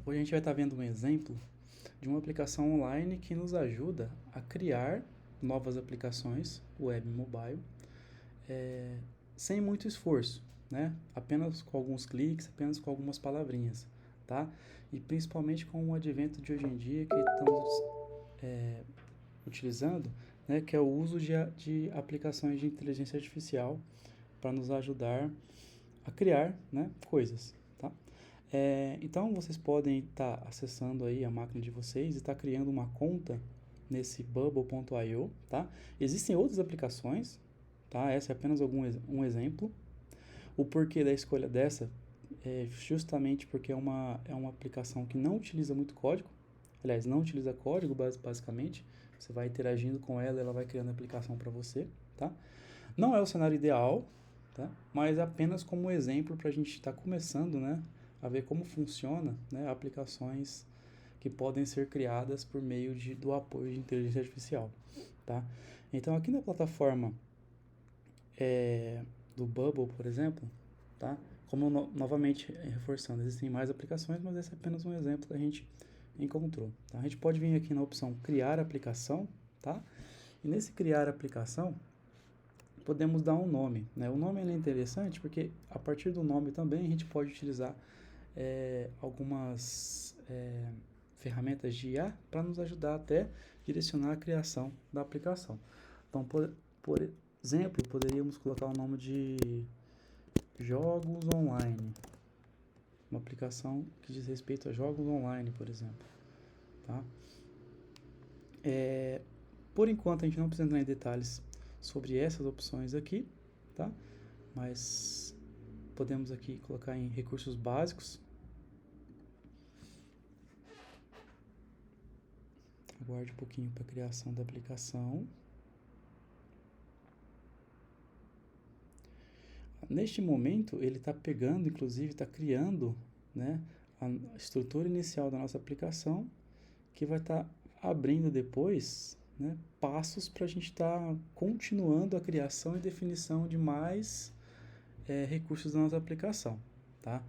hoje a gente vai estar vendo um exemplo de uma aplicação online que nos ajuda a criar novas aplicações web e mobile é, sem muito esforço, né? Apenas com alguns cliques, apenas com algumas palavrinhas, tá? E principalmente com o advento de hoje em dia que estamos utilizando, né? Que é o uso de aplicações de inteligência artificial para nos ajudar a criar, né, coisas, tá? Então vocês podem estar acessando aí a máquina de vocês e estar criando uma conta nesse bubble.io, tá? Existem outras aplicações, tá? Essa é apenas um exemplo. O porquê da escolha dessa é justamente porque é uma aplicação que não utiliza muito código, aliás, não utiliza código basicamente. Você vai interagindo com ela, ela vai criando a aplicação para você, tá? Não é o cenário ideal, tá? Mas apenas como exemplo para a gente estar começando, né, a ver como funciona, né, aplicações que podem ser criadas por meio do apoio de inteligência artificial, tá? Então aqui na plataforma do Bubble, por exemplo, tá? Como novamente reforçando, existem mais aplicações, mas esse é apenas um exemplo que a gente encontrou, tá? A gente pode vir aqui na opção criar aplicação, tá? E nesse criar aplicação, podemos dar um nome, né? O nome é interessante porque a partir do nome também a gente pode utilizar algumas ferramentas de IA para nos ajudar até direcionar a criação da aplicação. Então, por exemplo, poderíamos colocar o nome de jogos online, uma aplicação que diz respeito a jogos online, por exemplo, tá? Por enquanto a gente não precisa entrar em detalhes sobre essas opções aqui, tá? Mas podemos aqui colocar em recursos básicos. Aguarde um pouquinho para a criação da aplicação. Neste momento, ele está pegando, inclusive está criando, né, a estrutura inicial da nossa aplicação, que vai estar abrindo depois, né, passos para a gente estar continuando a criação e definição de mais recursos da nossa aplicação, tá?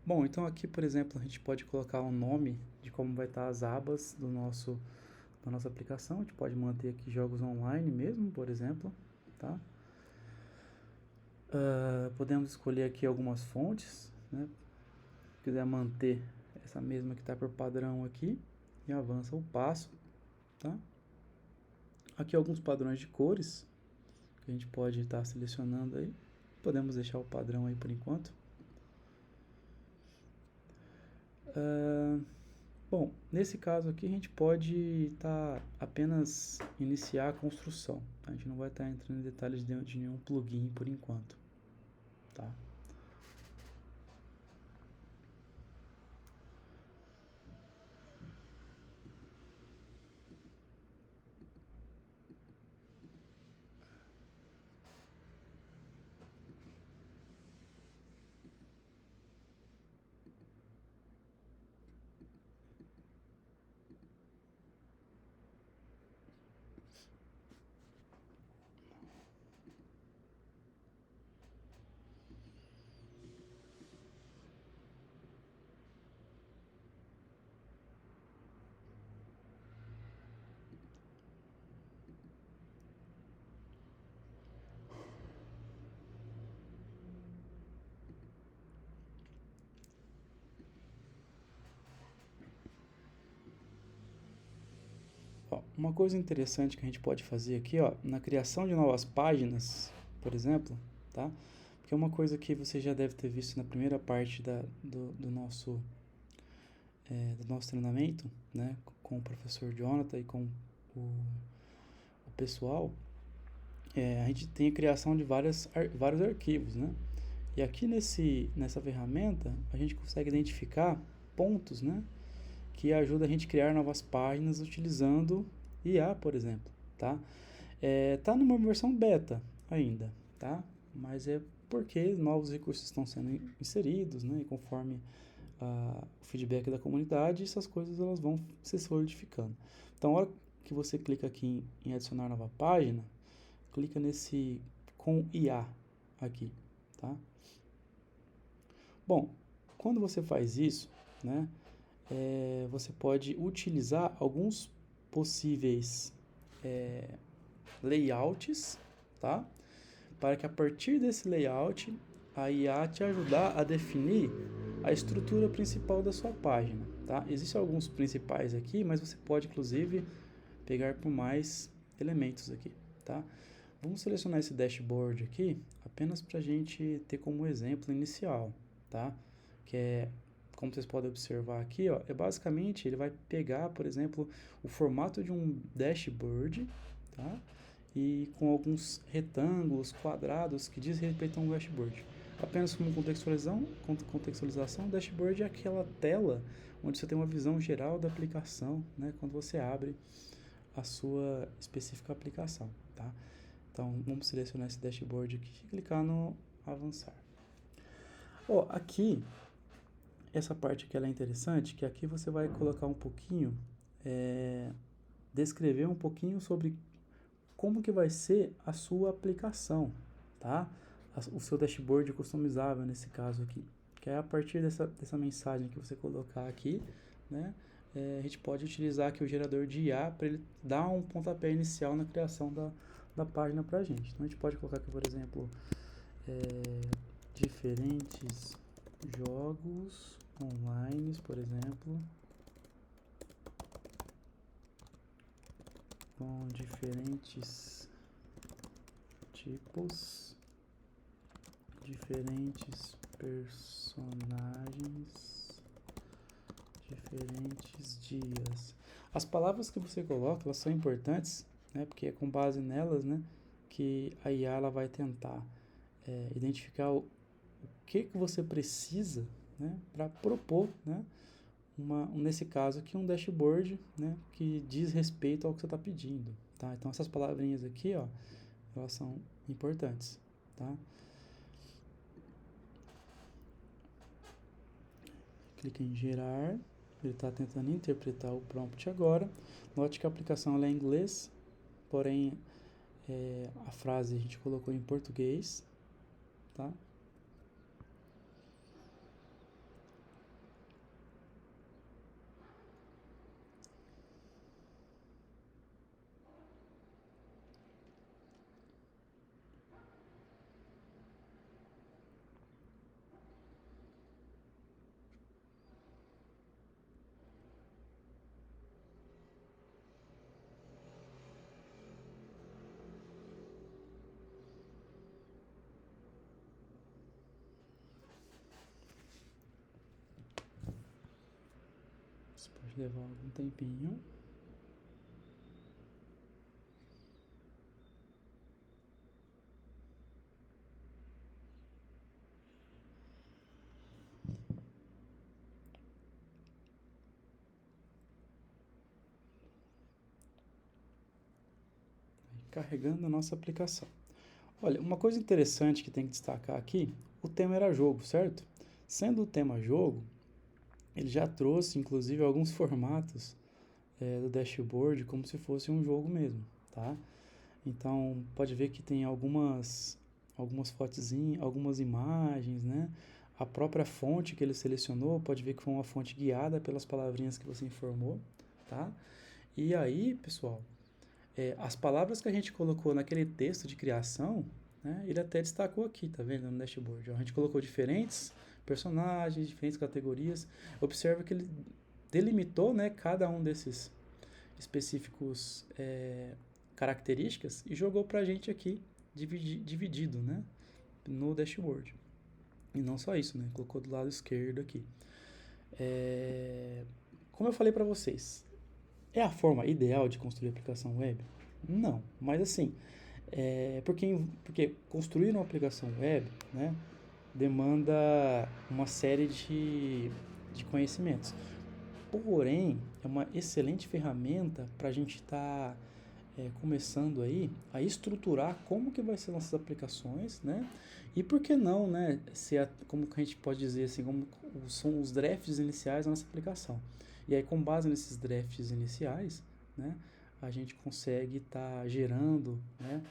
Bom, então aqui, por exemplo, a gente pode colocar um nome de como vai estar as abas da nossa aplicação. A gente pode manter aqui jogos online mesmo, por exemplo, tá? Podemos escolher aqui algumas fontes, né? Se quiser manter essa mesma que está por padrão aqui, e avança o passo, tá? Aqui alguns padrões de cores que a gente pode estar selecionando aí. Podemos deixar o padrão aí por enquanto. Bom, nesse caso aqui a gente pode apenas iniciar a construção, tá? A gente não vai estar entrando em detalhes de nenhum plugin por enquanto, tá? Ó, uma coisa interessante que a gente pode fazer aqui, ó, na criação de novas páginas, por exemplo, tá? Porque é uma coisa que você já deve ter visto na primeira parte do nosso treinamento, né? Com o professor Jonathan e com o pessoal, a gente tem a criação de vários arquivos, né? E aqui nessa ferramenta, a gente consegue identificar pontos, né? Que ajuda a gente a criar novas páginas utilizando IA, por exemplo, tá? Tá numa versão beta ainda, tá? Mas é porque novos recursos estão sendo inseridos, né? E conforme o feedback da comunidade, essas coisas elas vão se solidificando. Então, a hora que você clica aqui em adicionar nova página, clica com IA aqui, tá? Bom, Quando você faz isso, né, você pode utilizar alguns possíveis layouts, tá? Para que a partir desse layout a IA te ajudar a definir a estrutura principal da sua página, tá? Existem alguns principais aqui, mas você pode inclusive pegar por mais elementos aqui, tá? Vamos selecionar esse dashboard aqui apenas para a gente ter como exemplo inicial, tá? Que é, como vocês podem observar aqui, ó, basicamente ele vai pegar, por exemplo, o formato de um dashboard, tá? E com alguns retângulos, quadrados que diz respeito a um dashboard. Apenas como contextualização, o dashboard é aquela tela onde você tem uma visão geral da aplicação, né? Quando você abre a sua específica aplicação, tá? Então, vamos selecionar esse dashboard aqui e clicar no avançar. Ó, aqui, essa parte aqui ela é interessante, que aqui você vai colocar um pouquinho, descrever um pouquinho sobre como que vai ser a sua aplicação, tá? O seu dashboard customizável nesse caso aqui. Que é a partir dessa mensagem que você colocar aqui, né? A gente pode utilizar aqui o gerador de IA para ele dar um pontapé inicial na criação da página para a gente. Então, a gente pode colocar aqui, por exemplo, diferentes jogos online, por exemplo, com diferentes tipos, diferentes personagens, diferentes dias. As palavras que você coloca, elas são importantes, né? Porque é com base nelas, né, que a IA ela vai tentar identificar o que você precisa, né, para propor, né, nesse caso aqui, um dashboard, né, que diz respeito ao que você está pedindo, tá? Então, essas palavrinhas aqui, ó, elas são importantes, tá? Clique em gerar, ele está tentando interpretar o prompt agora. Note que a aplicação ela é em inglês, porém a frase a gente colocou em português, tá? Isso pode levar algum tempinho. Carregando a nossa aplicação. Olha, uma coisa interessante que tem que destacar aqui, o tema era jogo, certo? Sendo o tema jogo, ele já trouxe, inclusive, alguns formatos do dashboard como se fosse um jogo mesmo, tá? Então, pode ver que tem algumas fotozinhas, algumas imagens, né? A própria fonte que ele selecionou, pode ver que foi uma fonte guiada pelas palavrinhas que você informou, tá? E aí, pessoal, as palavras que a gente colocou naquele texto de criação, né, ele até destacou aqui, tá vendo, no dashboard. A gente colocou diferentes personagens, diferentes categorias. Observa que ele delimitou, né, cada um desses específicos características e jogou pra gente aqui dividido, né, no dashboard. E não só isso, né, colocou do lado esquerdo aqui. Como eu falei para vocês, é a forma ideal de construir aplicação web? Não, mas assim, porque construir uma aplicação web, né, demanda uma série de conhecimentos. Porém, é uma excelente ferramenta para a gente estar começando aí a estruturar como que vai ser nossas aplicações, né? E por que não, né? Como que a gente pode dizer assim, como são os drafts iniciais da nossa aplicação. E aí, com base nesses drafts iniciais, né, a gente consegue estar gerando, né,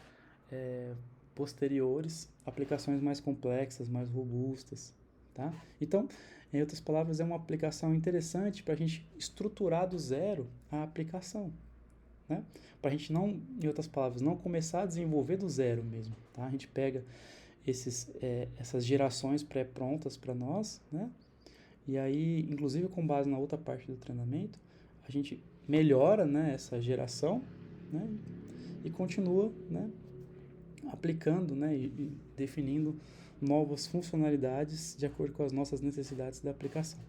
posteriores aplicações mais complexas, mais robustas, tá? Então, Em outras palavras, é uma aplicação interessante para a gente estruturar do zero a aplicação, né? Para a gente não, em outras palavras, não começar a desenvolver do zero mesmo, tá? A gente pega essas gerações pré-prontas para nós, né? E aí, inclusive com base na outra parte do treinamento, a gente melhora, né, essa geração, né? E continua, né, aplicando, né, e definindo novas funcionalidades de acordo com as nossas necessidades da aplicação.